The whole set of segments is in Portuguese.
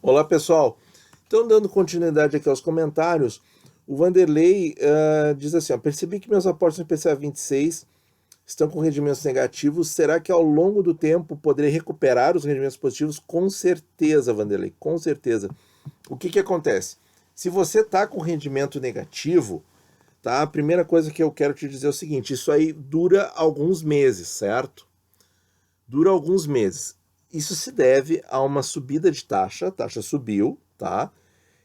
Olá, pessoal. Então, dando continuidade aqui aos comentários, o Vanderlei diz assim, ó, percebi que meus aportes no IPCA 26 estão com rendimentos negativos. Será que ao longo do tempo poderei recuperar os rendimentos positivos? Com certeza, Vanderlei, com certeza. O que acontece? Se você está com rendimento negativo, tá? A primeira coisa que eu quero te dizer é o seguinte, isso aí dura alguns meses, certo? Dura alguns meses. Isso se deve a uma subida de taxa, a taxa subiu, tá?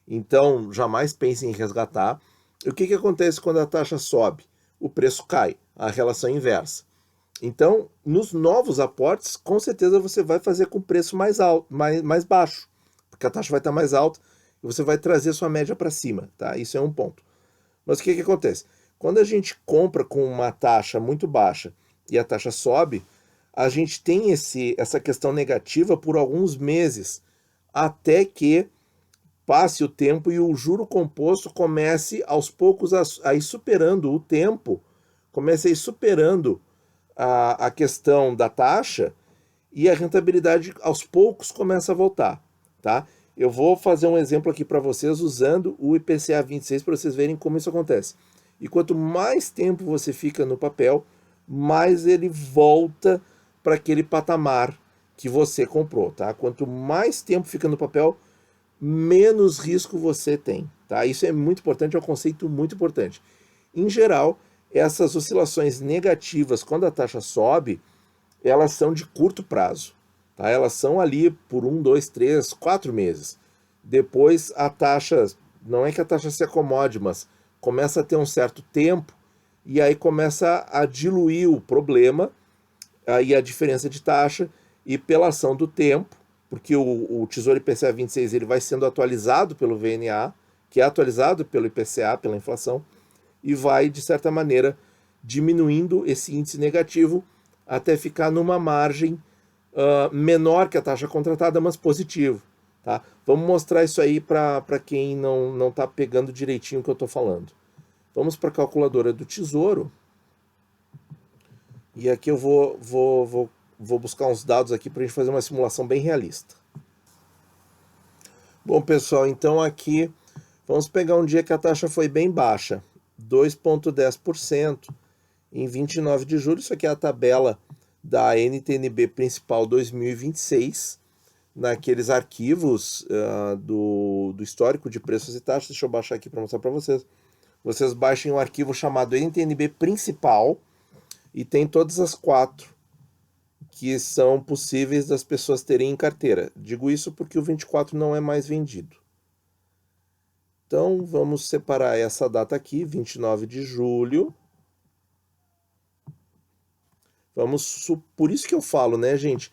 Então, jamais pense em resgatar. E o que acontece quando a taxa sobe? O preço cai, a relação é inversa. Então, nos novos aportes, com certeza você vai fazer com preço mais alto, mais baixo, porque a taxa vai estar mais alta e você vai trazer sua média para cima, tá? Isso é um ponto. Mas o que acontece? Quando a gente compra com uma taxa muito baixa e a taxa sobe, a gente tem essa questão negativa por alguns meses, até que passe o tempo e o juro composto comece aos poucos a ir superando o tempo, comece a ir superando a questão da taxa e a rentabilidade aos poucos começa a voltar, tá? Eu vou fazer um exemplo aqui para vocês usando o IPCA 26 para vocês verem como isso acontece. E quanto mais tempo você fica no papel, mais ele volta para aquele patamar que você comprou, tá? Quanto mais tempo fica no papel, menos risco você tem, tá? Isso é muito importante, é um conceito muito importante. Em geral, essas oscilações negativas, quando a taxa sobe, elas são de curto prazo, tá? Elas são ali por 1, 2, 3, 4 meses. Depois a taxa, não é que a taxa se acomode, mas começa a ter um certo tempo e aí começa a diluir o problema, aí a diferença de taxa e pela ação do tempo, porque o Tesouro IPCA 26 ele vai sendo atualizado pelo VNA, que é atualizado pelo IPCA, pela inflação, e vai, de certa maneira, diminuindo esse índice negativo até ficar numa margem menor que a taxa contratada, mas positivo. Tá? Vamos mostrar isso aí para quem não está pegando direitinho o que eu estou falando. Vamos para a calculadora do Tesouro. E aqui eu vou buscar uns dados aqui para a gente fazer uma simulação bem realista. Bom, pessoal, então aqui vamos pegar um dia que a taxa foi bem baixa, 2,10% em 29 de julho. Isso aqui é a tabela da NTN-B principal 2026, naqueles arquivos do histórico de preços e taxas. Deixa eu baixar aqui para mostrar para vocês. Vocês baixem um arquivo chamado NTN-B principal e tem todas as 4 que são possíveis das pessoas terem em carteira. Digo isso porque o 24 não é mais vendido. Então, vamos separar essa data aqui, 29 de julho. Por isso que eu falo, né, gente?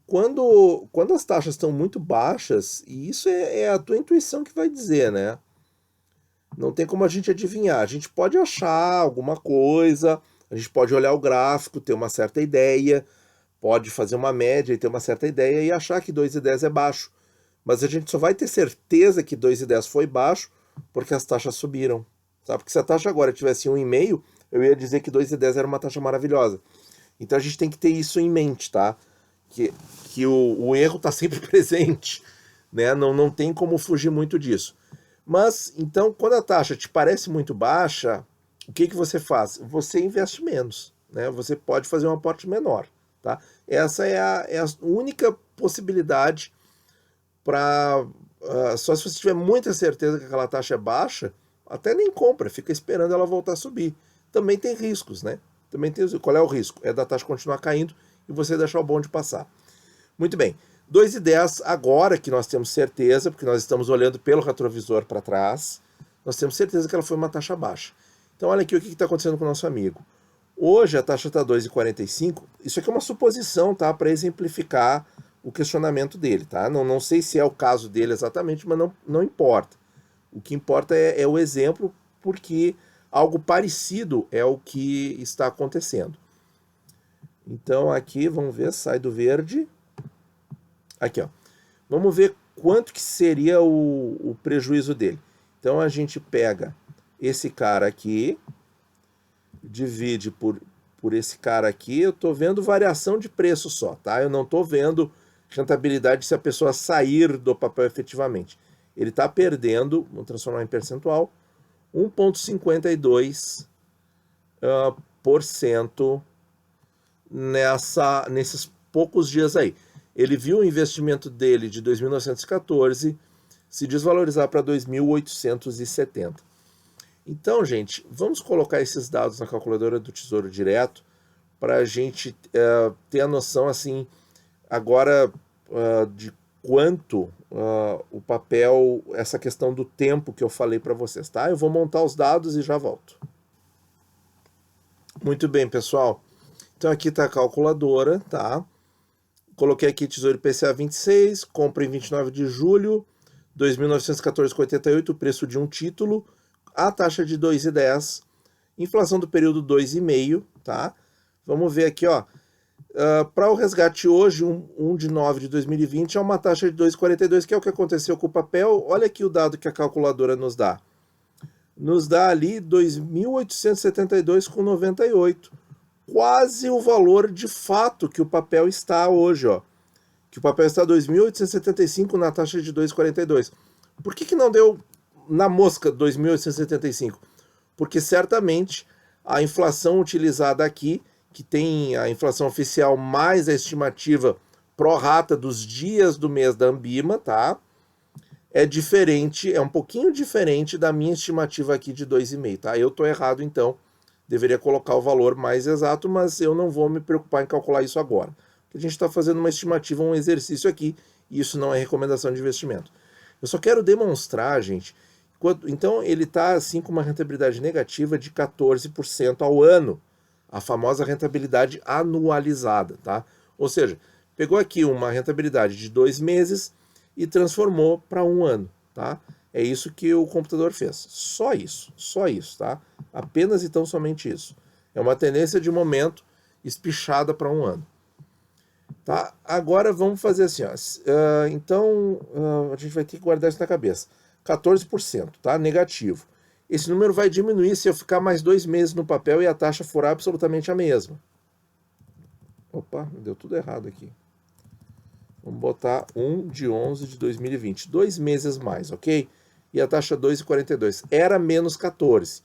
Quando as taxas estão muito baixas, e isso é a tua intuição que vai dizer, né? Não tem como a gente adivinhar. A gente pode achar alguma coisa, a gente pode olhar o gráfico, ter uma certa ideia, pode fazer uma média e ter uma certa ideia e achar que 2,10 é baixo. Mas a gente só vai ter certeza que 2,10 foi baixo porque as taxas subiram. Sabe? Porque se a taxa agora tivesse 1,5, eu ia dizer que 2,10 era uma taxa maravilhosa. Então a gente tem que ter isso em mente, tá? Que o erro está sempre presente, né? Não tem como fugir muito disso. Mas, então, quando a taxa te parece muito baixa, o que você faz? Você investe menos, né? Você pode fazer um aporte menor, tá? Essa é a única possibilidade para... só se você tiver muita certeza que aquela taxa é baixa, até nem compra, fica esperando ela voltar a subir. Também tem riscos, né? Também tem, qual é o risco? É da taxa continuar caindo e você deixar o bonde passar. Muito bem. 2,10 agora que nós temos certeza, porque nós estamos olhando pelo retrovisor para trás, nós temos certeza que ela foi uma taxa baixa. Então olha aqui o que está acontecendo com o nosso amigo. Hoje a taxa está 2,45. Isso aqui é uma suposição, tá? Para exemplificar o questionamento dele, tá? Não sei se é o caso dele exatamente, mas não importa. O que importa é o exemplo, porque algo parecido é o que está acontecendo. Então aqui, vamos ver, sai do verde. Aqui, ó. Vamos ver quanto que seria o prejuízo dele. Então a gente pega esse cara aqui, divide por esse cara aqui. Eu estou vendo variação de preço só, tá? Eu não estou vendo rentabilidade se a pessoa sair do papel efetivamente. Ele está perdendo, vamos transformar em percentual, 1,52% nesses poucos dias aí. Ele viu o investimento dele de 2.914 se desvalorizar para 2.870. Então, gente, vamos colocar esses dados na calculadora do Tesouro Direto para a gente ter a noção, assim, agora de quanto o papel, essa questão do tempo que eu falei para vocês, tá? Eu vou montar os dados e já volto. Muito bem, pessoal. Então aqui está a calculadora, tá? Coloquei aqui Tesouro IPCA 26, compra em 29 de julho, 2.914,88, o preço de um título, a taxa de 2,10, inflação do período 2,5, tá? Vamos ver aqui, ó. Para o resgate hoje, 1 de 9 de 2020, é uma taxa de 2,42, que é o que aconteceu com o papel. Olha aqui o dado que a calculadora nos dá. Nos dá ali 2.872,98. Quase o valor de fato que o papel está hoje, ó. Que o papel está 2.875 na taxa de 2,42. Por que não deu na mosca 2.875? Porque certamente a inflação utilizada aqui, que tem a inflação oficial mais a estimativa pró-rata dos dias do mês da Ambima, tá? É diferente, é um pouquinho diferente da minha estimativa aqui de 2,5, tá? Eu tô errado, então deveria colocar o valor mais exato, mas eu não vou me preocupar em calcular isso agora. Porque a gente está fazendo uma estimativa, um exercício aqui, e isso não é recomendação de investimento. Eu só quero demonstrar, gente, então ele está assim com uma rentabilidade negativa de 14% ao ano, a famosa rentabilidade anualizada, tá? Ou seja, pegou aqui uma rentabilidade de 2 meses e transformou para 1 ano, tá? É isso que o computador fez. Só isso, tá? Apenas e tão somente isso. É uma tendência de momento espichada para 1 ano. Tá? Agora vamos fazer assim, ó. Então a gente vai ter que guardar isso na cabeça. 14%, tá? Negativo. Esse número vai diminuir se eu ficar mais 2 meses no papel e a taxa for absolutamente a mesma. Opa, deu tudo errado aqui. Vamos botar 1 de 11 de 2020. 2 meses mais, ok? E a taxa 2,42. Era menos 14.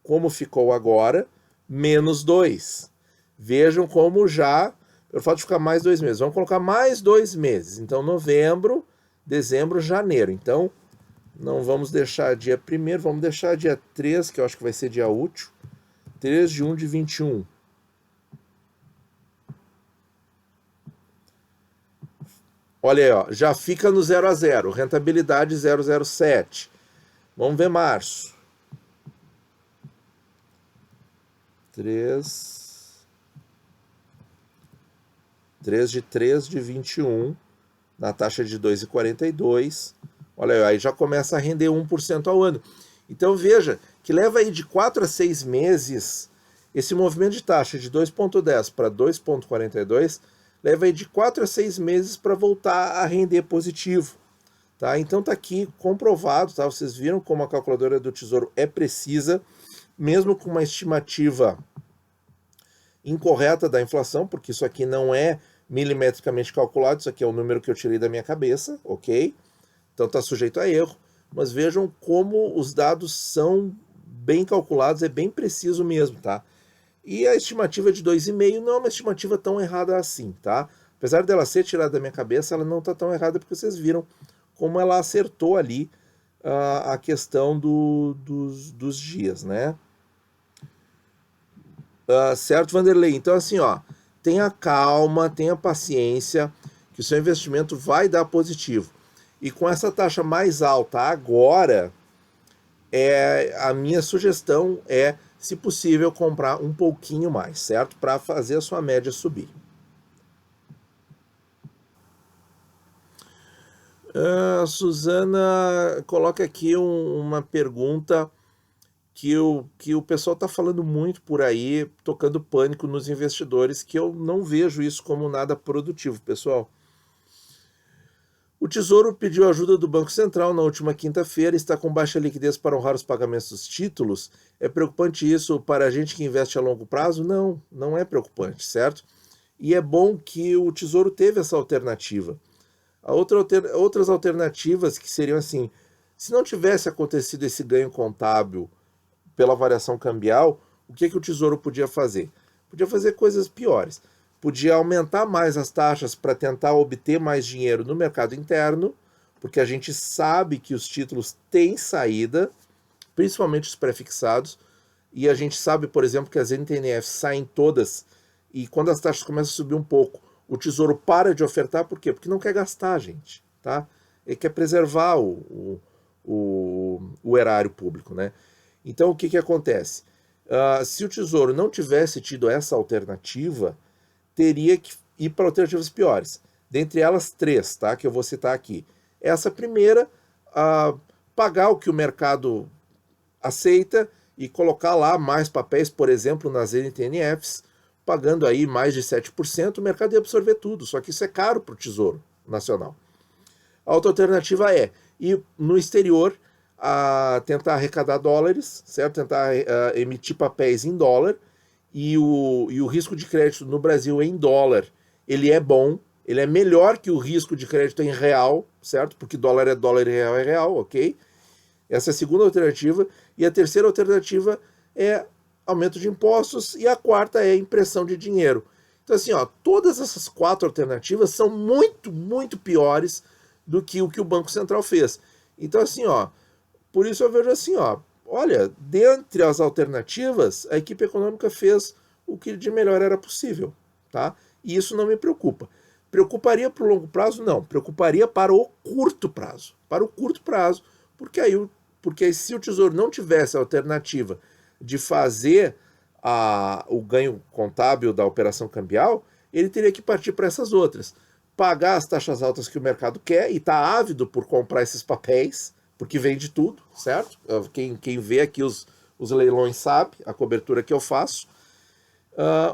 Como ficou agora? Menos 2. Vejam como já... Eu fato de ficar mais 2 meses. Vamos colocar mais 2 meses. Então, novembro, dezembro, janeiro. Então, não vamos deixar dia 1º, vamos deixar dia 3, que eu acho que vai ser dia útil. 3 de 1 de 21. Olha aí, ó, já fica no 0 a 0, rentabilidade 0,07. Vamos ver março. 3 de 3 de 21, na taxa de 2,42. Olha aí, já começa a render 1% ao ano. Então veja que leva aí de 4 a 6 meses, esse movimento de taxa de 2,10 para 2,42, leva aí de 4 a 6 meses para voltar a render positivo. Tá? Então está aqui comprovado, tá? Vocês viram como a calculadora do Tesouro é precisa, mesmo com uma estimativa incorreta da inflação, porque isso aqui não é milimetricamente calculado, isso aqui é o número que eu tirei da minha cabeça, ok? Então está sujeito a erro, mas vejam como os dados são bem calculados, é bem preciso mesmo, tá? E a estimativa de 2,5 não é uma estimativa tão errada assim, tá? Apesar dela ser tirada da minha cabeça, ela não está tão errada, porque vocês viram como ela acertou ali a questão dos dias, né? Certo, Vanderlei? Então, assim, ó, tenha calma, tenha paciência, que o seu investimento vai dar positivo. E com essa taxa mais alta agora, a minha sugestão é, se possível, comprar um pouquinho mais, certo? Para fazer a sua média subir. Suzana coloca aqui uma pergunta que o pessoal está falando muito por aí, tocando pânico nos investidores, que eu não vejo isso como nada produtivo, pessoal. O Tesouro pediu ajuda do Banco Central na última quinta-feira, está com baixa liquidez para honrar os pagamentos dos títulos. É preocupante isso para a gente que investe a longo prazo? Não, não é preocupante, certo? e é bom que o Tesouro teve essa alternativa. Outras alternativas que seriam assim, se não tivesse acontecido esse ganho contábil pela variação cambial, o que o Tesouro podia fazer? Podia fazer coisas piores. Podia aumentar mais as taxas para tentar obter mais dinheiro no mercado interno, porque a gente sabe que os títulos têm saída, principalmente os prefixados, e a gente sabe, por exemplo, que as NTNFs saem todas, e quando as taxas começam a subir um pouco, o Tesouro para de ofertar, por quê? Porque não quer gastar, gente, tá? Ele quer preservar o erário público, né? Então, o que acontece? Se o Tesouro não tivesse tido essa alternativa, teria que ir para alternativas piores. Dentre elas, 3, tá? Que eu vou citar aqui. Essa primeira, pagar o que o mercado aceita e colocar lá mais papéis, por exemplo, nas NTNFs, pagando aí mais de 7%, o mercado ia absorver tudo, só que isso é caro para o Tesouro Nacional. A outra alternativa é ir no exterior a tentar arrecadar dólares, certo? Tentar emitir papéis em dólar, e o risco de crédito no Brasil em dólar, ele é bom, ele é melhor que o risco de crédito em real, certo? Porque dólar e real é real, ok? Essa é a segunda alternativa. E a terceira alternativa é aumento de impostos, e a quarta é impressão de dinheiro. Então, assim, ó, todas essas 4 alternativas são muito, muito piores do que o Banco Central fez. Então, assim, ó, por isso eu vejo assim, ó, olha, dentre as alternativas, a equipe econômica fez o que de melhor era possível, tá? E isso não me preocupa. Preocuparia para o longo prazo? Não. Preocuparia para o curto prazo. Para o curto prazo, porque aí se o Tesouro não tivesse a alternativa de fazer o ganho contábil da operação cambial, ele teria que partir para essas outras. Pagar as taxas altas que o mercado quer e está ávido por comprar esses papéis, porque vende tudo, certo? Quem vê aqui os leilões sabe a cobertura que eu faço.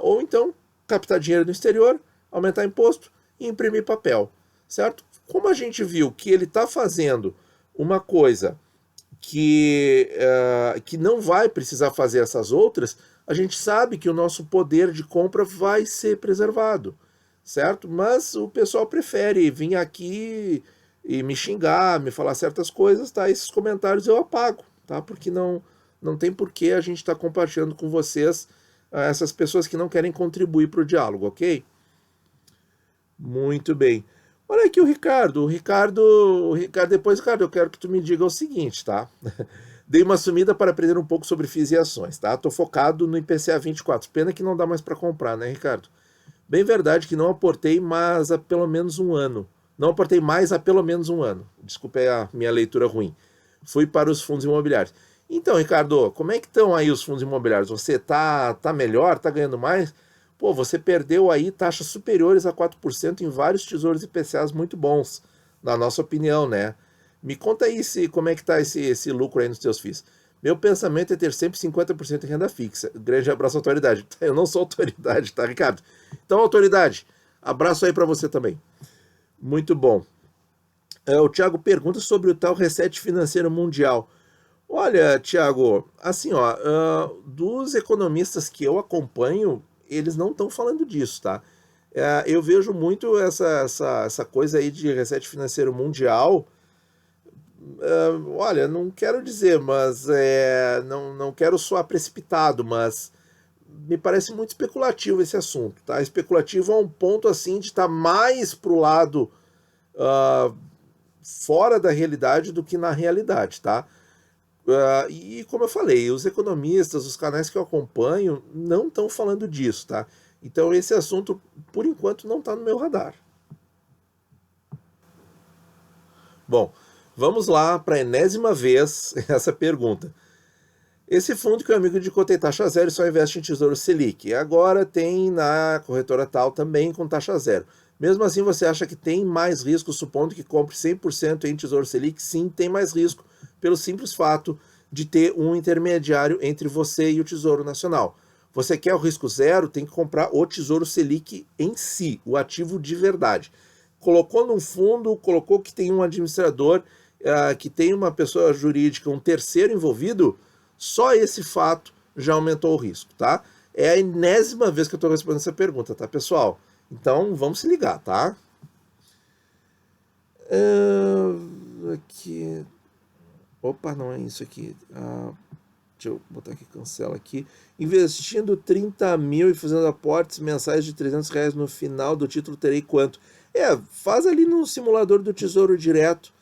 Ou então, captar dinheiro no exterior, aumentar imposto e imprimir papel, certo? Como a gente viu que ele está fazendo uma coisa que não vai precisar fazer essas outras, a gente sabe que o nosso poder de compra vai ser preservado, certo? Mas o pessoal prefere vir aqui e me xingar, me falar certas coisas, tá? Esses comentários eu apago, tá? Porque não tem porquê a gente estar compartilhando com vocês essas pessoas que não querem contribuir para o diálogo, ok? Muito bem. Olha aqui o Ricardo. Depois, Ricardo, eu quero que tu me diga o seguinte, tá? Dei uma sumida para aprender um pouco sobre FIIs e ações, tá? Tô focado no IPCA 24. Pena que não dá mais para comprar, né, Ricardo? Bem verdade que não aportei, mas há pelo menos um ano. Não aportei mais há pelo menos um ano. Desculpe a minha leitura ruim. Fui para os fundos imobiliários. Então, Ricardo, como é que estão aí os fundos imobiliários? Você tá melhor? Tá ganhando mais? Pô, você perdeu aí taxas superiores a 4% em vários tesouros IPCAs muito bons, na nossa opinião, né? Me conta aí como é que tá esse lucro aí nos teus FIIs. Meu pensamento é ter sempre 50% em renda fixa. Grande abraço, autoridade. Eu não sou autoridade, tá, Ricardo? Então, autoridade, abraço aí para você também. Muito bom. O Thiago pergunta sobre o tal reset financeiro mundial. Olha, Thiago, assim, ó, dos economistas que eu acompanho, eles não estão falando disso, tá? Eu vejo muito essa coisa aí de reset financeiro mundial. Olha, não quero dizer, mas não quero soar precipitado, mas me parece muito especulativo esse assunto, tá? Especulativo a um ponto assim de estar mais pro lado fora da realidade do que na realidade, tá? E como eu falei, os economistas, os canais que eu acompanho, não estão falando disso, tá? Então esse assunto, por enquanto, não está no meu radar. Bom, vamos lá para a enésima vez essa pergunta. Esse fundo que o amigo indicou tem taxa zero e só investe em Tesouro Selic. Agora tem na corretora tal também com taxa zero. Mesmo assim, você acha que tem mais risco, supondo que compre 100% em Tesouro Selic? Sim, tem mais risco, pelo simples fato de ter um intermediário entre você e o Tesouro Nacional. Você quer o risco zero, tem que comprar o Tesouro Selic em si, o ativo de verdade. Colocou num fundo, colocou que tem um administrador, que tem uma pessoa jurídica, um terceiro envolvido, só esse fato já aumentou o risco, tá? É a enésima vez que eu estou respondendo essa pergunta, tá, pessoal? Então, vamos se ligar, tá? Aqui... Opa, não é isso aqui. Deixa eu botar aqui, cancela aqui. Investindo 30 mil e fazendo aportes mensais de R$ 300 no final do título, terei quanto? Faz ali no simulador do Tesouro Direto.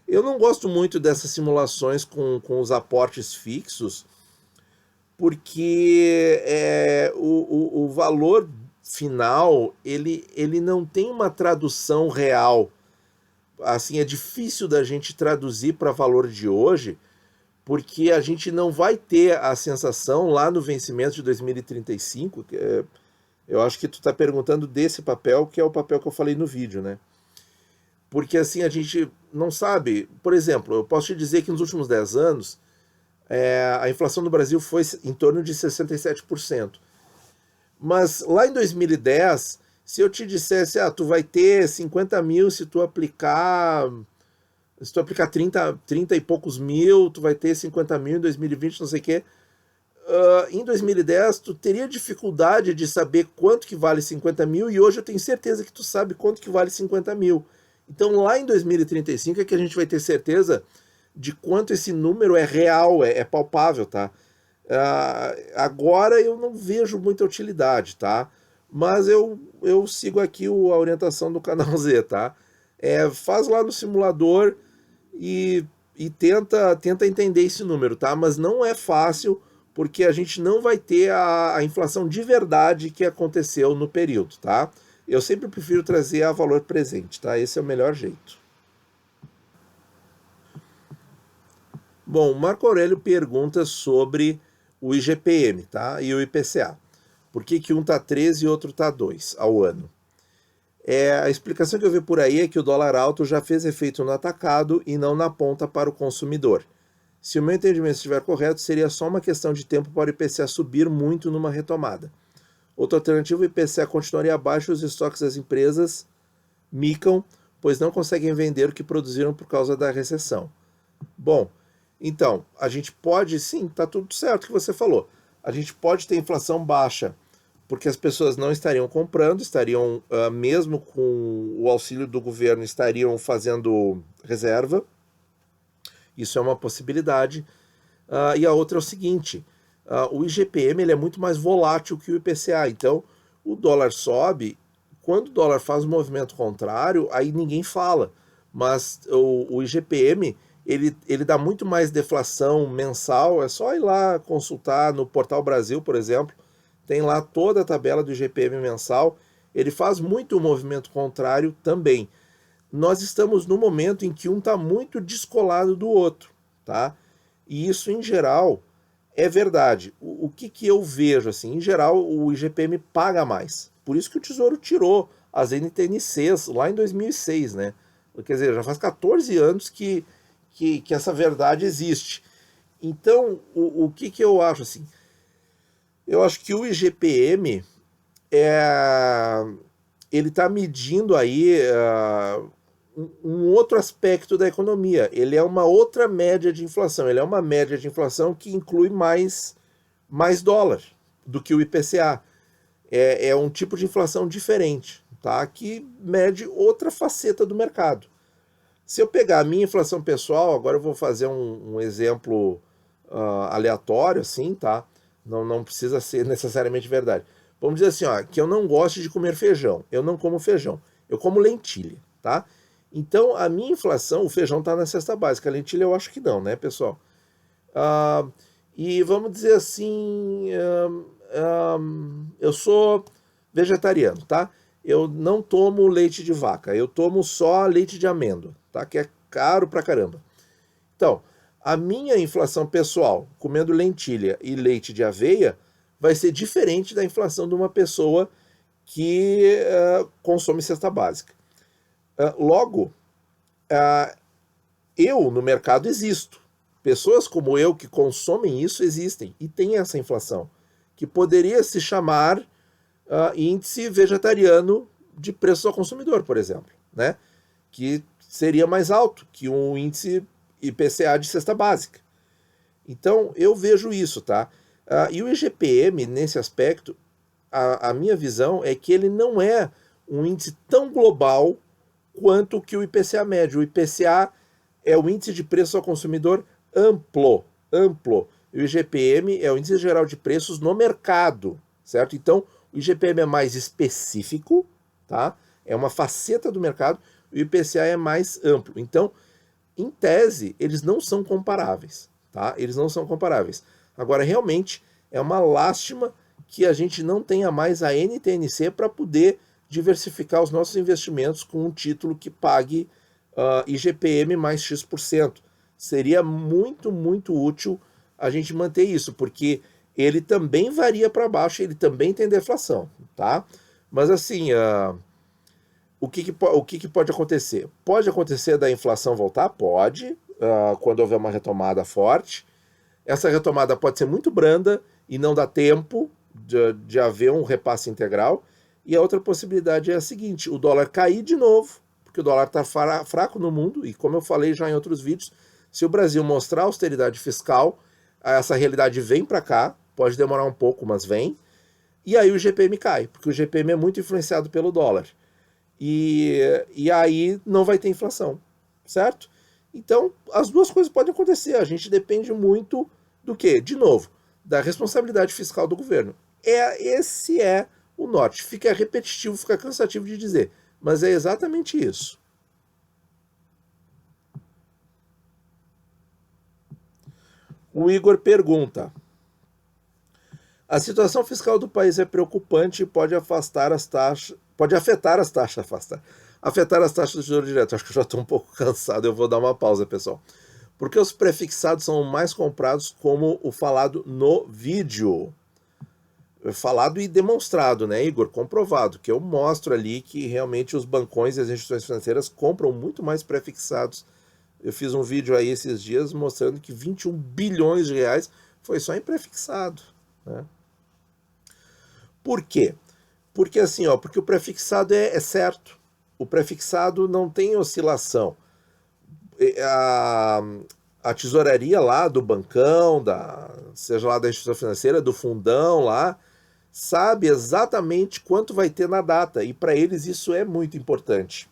Eu não gosto muito dessas simulações com os aportes fixos, porque o valor final, ele não tem uma tradução real. Assim, é difícil da gente traduzir para valor de hoje, porque a gente não vai ter a sensação lá no vencimento de 2035, eu acho que tu está perguntando desse papel, que é o papel que eu falei no vídeo, né? Porque assim, a gente não sabe, por exemplo, eu posso te dizer que nos últimos 10 anos, a inflação no Brasil foi em torno de 67%. Mas lá em 2010, se eu te dissesse, tu vai ter 50 mil se tu aplicar 30 e poucos mil, tu vai ter 50 mil em 2020, não sei o quê. Em 2010, tu teria dificuldade de saber quanto que vale 50 mil, e hoje eu tenho certeza que tu sabe quanto que vale 50 mil. Então lá em 2035 é que a gente vai ter certeza de quanto esse número é real, é palpável, tá? Agora eu não vejo muita utilidade, tá? Mas eu sigo aqui a orientação do canal Z, tá? Faz lá no simulador e tenta entender esse número, tá? Mas não é fácil, porque a gente não vai ter a inflação de verdade que aconteceu no período, tá? Eu sempre prefiro trazer a valor presente, tá? Esse é o melhor jeito. Bom, o Marco Aurélio pergunta sobre o IGPM, tá? E o IPCA. Por que um tá 13 e outro tá 2 ao ano? A explicação que eu vi por aí é que o dólar alto já fez efeito no atacado e não na ponta para o consumidor. Se o meu entendimento estiver correto, seria só uma questão de tempo para o IPCA subir muito numa retomada. Outra alternativa, o IPCA continuaria abaixo e os estoques das empresas micam, pois não conseguem vender o que produziram por causa da recessão. Bom, então, a gente pode, sim, tá tudo certo o que você falou. A gente pode ter inflação baixa, porque as pessoas não estariam comprando, estariam, mesmo com o auxílio do governo, estariam fazendo reserva. Isso é uma possibilidade. E a outra é o seguinte, o IGPM ele é muito mais volátil que o IPCA, então o dólar sobe, quando o dólar faz um movimento contrário, aí ninguém fala, mas o IGPM ele dá muito mais deflação mensal, é só ir lá consultar no Portal Brasil, por exemplo, tem lá toda a tabela do IGPM mensal, ele faz muito o movimento contrário também. Nós estamos no momento em que um está muito descolado do outro, tá? E isso, em geral, é verdade. O que eu vejo, assim, em geral, o IGPM paga mais. Por isso que o Tesouro tirou as NTNCs lá em 2006, né? Quer dizer, já faz 14 anos que essa verdade existe. Então, o que eu acho, assim? Eu acho que o IGPM, ele está medindo aí um outro aspecto da economia. Ele é uma outra média de inflação. Ele é uma média de inflação que inclui mais dólar do que o IPCA. É um tipo de inflação diferente, tá? Que mede outra faceta do mercado. Se eu pegar a minha inflação pessoal, agora eu vou fazer um exemplo aleatório, assim, tá? Não precisa ser necessariamente verdade. Vamos dizer assim, que eu não gosto de comer feijão. Eu não como feijão. Eu como lentilha, tá? Então, a minha inflação, o feijão está na cesta básica. A lentilha eu acho que não, né, pessoal? E vamos dizer assim, eu sou vegetariano, tá? Eu não tomo leite de vaca, eu tomo só leite de amêndoa, tá? Que é caro pra caramba. Então, a minha inflação pessoal, comendo lentilha e leite de aveia, vai ser diferente da inflação de uma pessoa que consome cesta básica. Logo, eu no mercado existo. Pessoas como eu que consomem isso existem e tem essa inflação, que poderia se chamar índice vegetariano de preço ao consumidor, por exemplo, né? Que seria mais alto que um índice IPCA de cesta básica. Então, eu vejo isso, tá? E o IGPM, nesse aspecto, a minha visão é que ele não é um índice tão global quanto que o IPCA médio. O IPCA é o índice de preço ao consumidor amplo. E o IGPM é o índice geral de preços no mercado, certo? Então, o IGPM é mais específico, tá? É uma faceta do mercado, e o IPCA é mais amplo. Então, em tese, eles não são comparáveis, tá? Eles não são comparáveis. Agora, realmente, é uma lástima que a gente não tenha mais a NTNC para poder diversificar os nossos investimentos com um título que pague IGPM mais X%. Seria muito, muito útil a gente manter isso, porque ele também varia para baixo, ele também tem deflação, tá? Mas assim, o que pode acontecer? Pode acontecer da inflação voltar? Pode, quando houver uma retomada forte. Essa retomada pode ser muito branda e não dá tempo de haver um repasse integral. E a outra possibilidade é a seguinte: o dólar cair de novo, porque o dólar está fraco no mundo, e como eu falei já em outros vídeos, se o Brasil mostrar austeridade fiscal, essa realidade vem para cá, pode demorar um pouco, mas vem, e aí o GPM cai, porque o GPM é muito influenciado pelo dólar. E aí não vai ter inflação, certo? Então, as duas coisas podem acontecer, a gente depende muito do quê? De novo, da responsabilidade fiscal do governo. Esse é o norte. Fica repetitivo, fica cansativo de dizer, mas é exatamente isso. O Igor pergunta: a situação fiscal do país é preocupante e pode afetar as taxas do Tesouro Direto. Acho que eu já estou um pouco cansado, eu vou dar uma pausa, pessoal. Porque os prefixados são mais comprados, como o falado no vídeo. Falado e demonstrado, né, Igor? Comprovado, que eu mostro ali que realmente os bancões e as instituições financeiras compram muito mais prefixados. Eu fiz um vídeo aí esses dias mostrando que 21 bilhões de reais foi só em prefixado, né? Por quê? Porque assim, porque o prefixado é certo. O prefixado não tem oscilação. A tesouraria lá do bancão, seja lá da instituição financeira, do fundão lá, sabe exatamente quanto vai ter na data. E para eles isso é muito importante.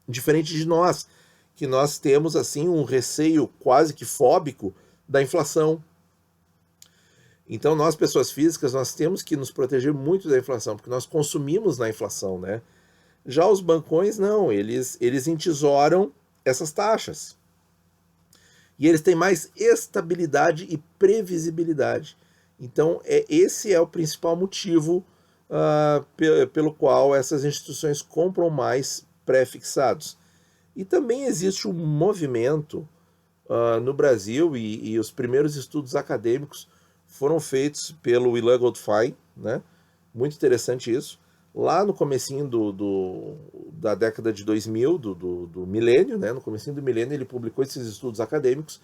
Diferente de nós, que nós temos assim um receio quase que fóbico da inflação. Então nós, pessoas físicas, nós temos que nos proteger muito da inflação, porque nós consumimos na inflação, né? Já os bancões não, eles entesouram essas taxas. E eles têm mais estabilidade e previsibilidade. Então esse é o principal motivo pelo qual essas instituições compram mais pré-fixados. E também existe um movimento no Brasil, e os primeiros estudos acadêmicos foram feitos pelo Ilan Goldfein, né? Muito interessante isso. Lá no comecinho da década de 2000, do milênio, né? No comecinho do milênio, ele publicou esses estudos acadêmicos,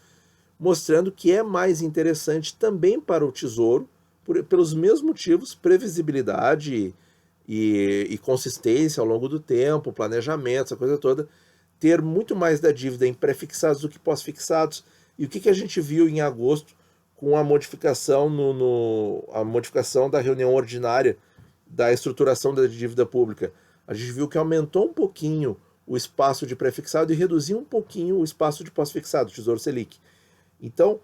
mostrando que é mais interessante também para o Tesouro, pelos mesmos motivos, previsibilidade e consistência ao longo do tempo, planejamento, essa coisa toda, ter muito mais da dívida em pré-fixados do que pós-fixados. E o que a gente viu em agosto com a modificação, a modificação da reunião ordinária da estruturação da dívida pública? A gente viu que aumentou um pouquinho o espaço de pré-fixado e reduziu um pouquinho o espaço de pós-fixado, Tesouro Selic. Então,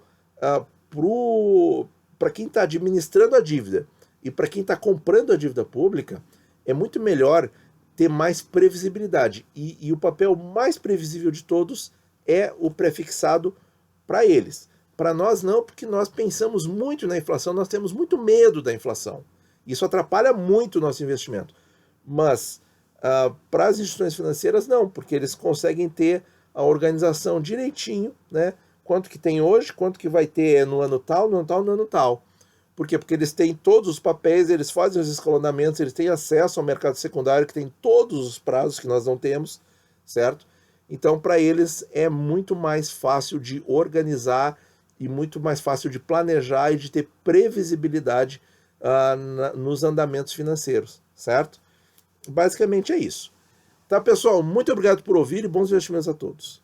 para quem está administrando a dívida e para quem está comprando a dívida pública, é muito melhor ter mais previsibilidade. E o papel mais previsível de todos é o pré-fixado para eles. Para nós não, porque nós pensamos muito na inflação, nós temos muito medo da inflação. Isso atrapalha muito o nosso investimento. Mas para as instituições financeiras não, porque eles conseguem ter a organização direitinho, né? Quanto que tem hoje, quanto que vai ter no ano tal, no ano tal, no ano tal. Por quê? Porque eles têm todos os papéis, eles fazem os escalonamentos, eles têm acesso ao mercado secundário, que tem todos os prazos que nós não temos, certo? Então, para eles é muito mais fácil de organizar e muito mais fácil de planejar e de ter previsibilidade nos andamentos financeiros, certo? Basicamente é isso. Tá, pessoal? Muito obrigado por ouvir e bons investimentos a todos.